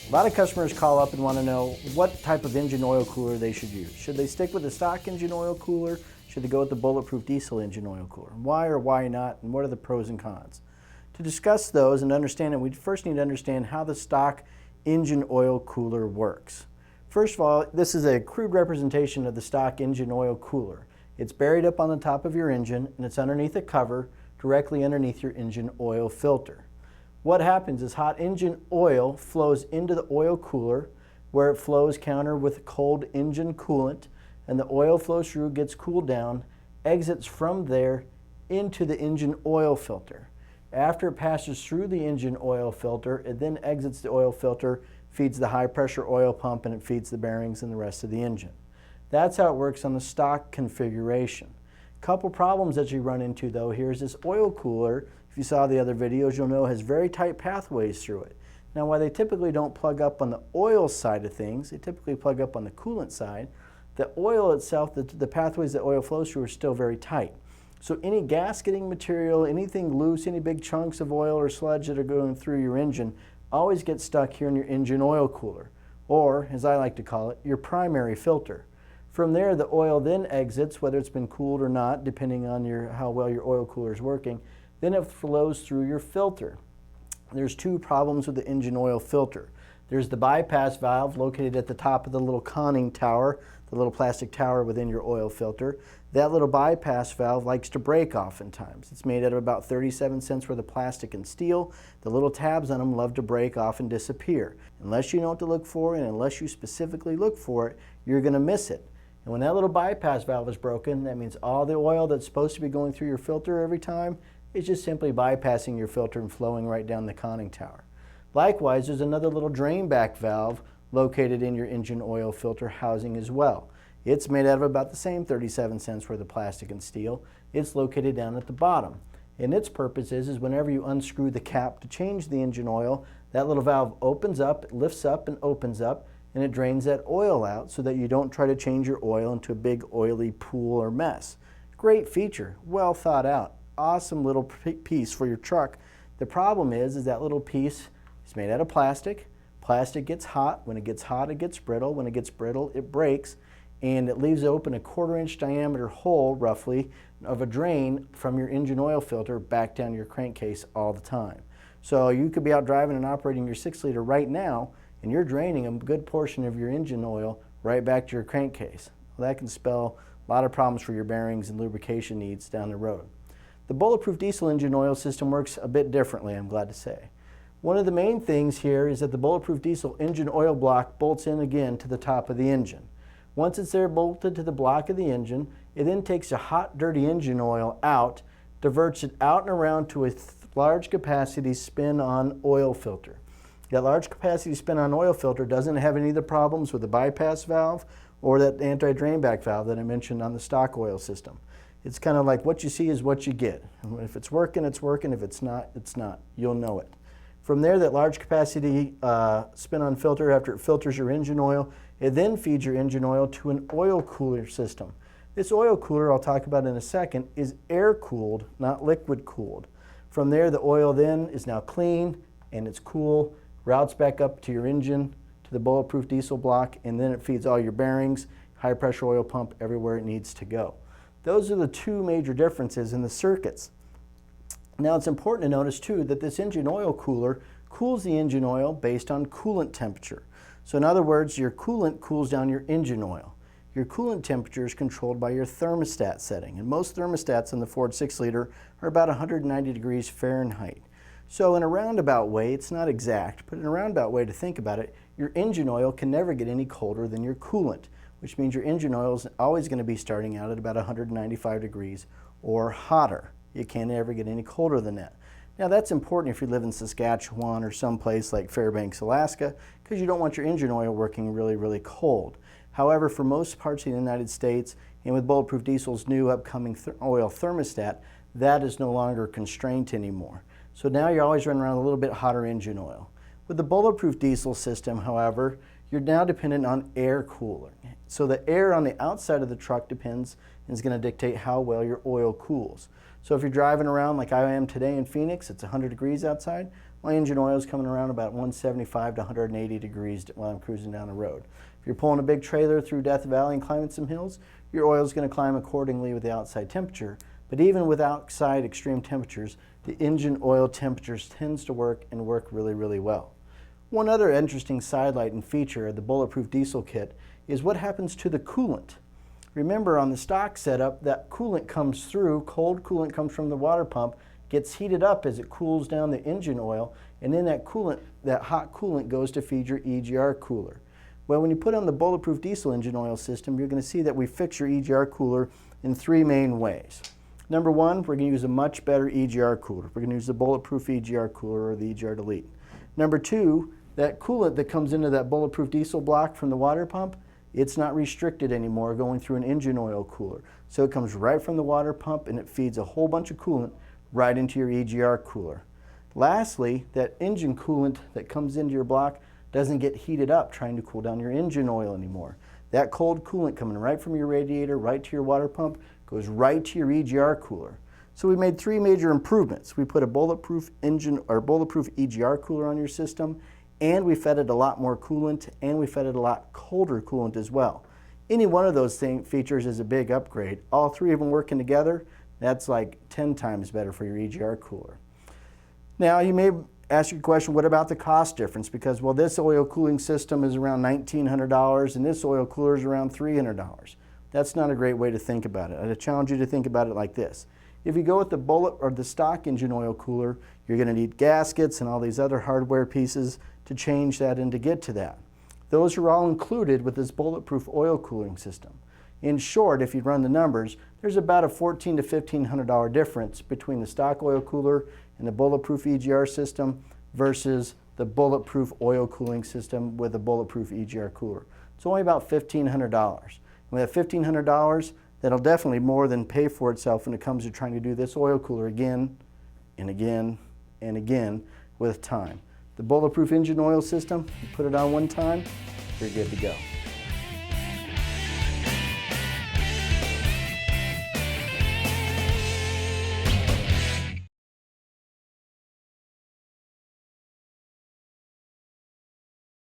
A lot of customers call up and want to know what type of engine oil cooler they should use. Should they stick with the stock engine oil cooler? Should they go with the Bulletproof Diesel engine oil cooler? Why or why not, and what are the pros and cons? To discuss those and understand it, we first need to understand how the stock engine oil cooler works. First of all, this is a crude representation of the stock engine oil cooler. It's buried up on the top of your engine, and it's underneath a cover directly underneath your engine oil filter. What happens is hot engine oil flows into the oil cooler, where it flows counter with cold engine coolant, and the oil flows through, gets cooled down, exits from there into the engine oil filter. After it passes through the engine oil filter, it then exits the oil filter, feeds the high pressure oil pump, and it feeds the bearings and the rest of the engine. That's how it works on the stock configuration. Couple problems that you run into though here is this oil cooler, if you saw the other videos, you'll know has very tight pathways through it. Now while they typically don't plug up on the oil side of things, they typically plug up on the coolant side, the oil itself, the pathways that oil flows through are still very tight. So any gasketing material, anything loose, any big chunks of oil or sludge that are going through your engine always get stuck here in your engine oil cooler, or as I like to call it, your primary filter. From there, the oil then exits, whether it's been cooled or not, depending on how well your oil cooler is working. Then it flows through your filter. There's two problems with the engine oil filter. There's the bypass valve located at the top of the little conning tower, the little plastic tower within your oil filter. That little bypass valve likes to break oftentimes. It's made out of about 37 cents worth of plastic and steel. The little tabs on them love to break off and disappear. Unless you know what to look for and unless you specifically look for it, you're going to miss it. And when that little bypass valve is broken, that means all the oil that's supposed to be going through your filter every time is just simply bypassing your filter and flowing right down the conning tower. Likewise, there's another little drain back valve located in your engine oil filter housing as well. It's made out of about the same 37 cents worth of plastic and steel. It's located down at the bottom. And its purpose is whenever you unscrew the cap to change the engine oil, that little valve opens up, it lifts up and opens up, and it drains that oil out so that you don't try to change your oil into a big oily pool or mess. Great feature, well thought out, awesome little piece for your truck. The problem is that little piece is made out of plastic. Plastic gets hot. When it gets hot, it gets brittle. When it gets brittle, it breaks, and it leaves open a 1/4 inch diameter hole, roughly, of a drain from your engine oil filter back down your crankcase all the time. So you could be out driving and operating your 6-liter right now, and you're draining a good portion of your engine oil right back to your crankcase. Well, that can spell a lot of problems for your bearings and lubrication needs down the road. The Bulletproof Diesel engine oil system works a bit differently, I'm glad to say. One of the main things here is that the Bulletproof Diesel engine oil block bolts in again to the top of the engine. Once it's there bolted to the block of the engine, it then takes a hot, dirty engine oil out, diverts it out and around to a large capacity spin-on oil filter. That large capacity spin-on oil filter doesn't have any of the problems with the bypass valve or that anti-drain back valve that I mentioned on the stock oil system. It's kind of like what you see is what you get. If it's working, it's working. If it's not, it's not. You'll know it. From there, that large capacity spin-on filter, after it filters your engine oil, it then feeds your engine oil to an oil cooler system. This oil cooler, I'll talk about in a second, is air-cooled, not liquid-cooled. From there, the oil then is now clean and it's cool, routes back up to your engine, to the Bulletproof Diesel block, and then it feeds all your bearings, high pressure oil pump, everywhere it needs to go. Those are the two major differences in the circuits. Now it's important to notice too that this engine oil cooler cools the engine oil based on coolant temperature. So in other words, your coolant cools down your engine oil. Your coolant temperature is controlled by your thermostat setting, and most thermostats in the Ford 6-liter are about 190 degrees Fahrenheit. So in a roundabout way, it's not exact, but in a roundabout way to think about it, your engine oil can never get any colder than your coolant, which means your engine oil is always going to be starting out at about 195 degrees or hotter. You can't ever get any colder than that. Now that's important if you live in Saskatchewan or someplace like Fairbanks, Alaska, because you don't want your engine oil working really, really cold. However, for most parts of the United States, and with Bulletproof Diesel's new upcoming oil thermostat, that is no longer a constraint anymore. So now you're always running around a little bit hotter engine oil. With the Bulletproof Diesel system, however, you're now dependent on air cooling. So the air on the outside of the truck is going to dictate how well your oil cools. So if you're driving around like I am today in Phoenix, it's 100 degrees outside, my engine oil is coming around about 175 to 180 degrees while I'm cruising down the road. If you're pulling a big trailer through Death Valley and climbing some hills, your oil is going to climb accordingly with the outside temperature. But even with outside extreme temperatures, the engine oil temperatures tends to work and work really, really well. One other interesting sidelight and feature of the Bulletproof Diesel kit is what happens to the coolant. Remember, on the stock setup, that coolant comes through, cold coolant comes from the water pump, gets heated up as it cools down the engine oil, and then that coolant, that hot coolant, goes to feed your EGR cooler. Well, when you put on the Bulletproof Diesel engine oil system, you're going to see that we fix your EGR cooler in three main ways. Number one, we're going to use a much better EGR cooler. We're going to use the Bulletproof EGR cooler or the EGR Delete. Number two, that coolant that comes into that Bulletproof Diesel block from the water pump, it's not restricted anymore going through an engine oil cooler. So it comes right from the water pump and it feeds a whole bunch of coolant right into your EGR cooler. Lastly, that engine coolant that comes into your block doesn't get heated up trying to cool down your engine oil anymore. That cold coolant coming right from your radiator, right to your water pump, goes right to your EGR cooler. So we made three major improvements. We put a bulletproof engine or bulletproof EGR cooler on your system, and we fed it a lot more coolant, and we fed it a lot colder coolant as well. Any one of those features is a big upgrade. All three of them working together, that's like 10 times better for your EGR cooler. Now you may ask your question, what about the cost difference? Because, well, this oil cooling system is around $1,900 and this oil cooler is around $300. That's not a great way to think about it. I'd challenge you to think about it like this. If you go with the bullet or the stock engine oil cooler, you're going to need gaskets and all these other hardware pieces to change that and to get to that. Those are all included with this bulletproof oil cooling system. In short, if you run the numbers, there's about a $1,400 to $1,500 difference between the stock oil cooler and the bulletproof EGR system versus the bulletproof oil cooling system with a bulletproof EGR cooler. It's only about $1,500. With that $1,500, that'll definitely more than pay for itself when it comes to trying to do this oil cooler again and again and again with time. The bulletproof engine oil system, you put it on one time, you're good to go.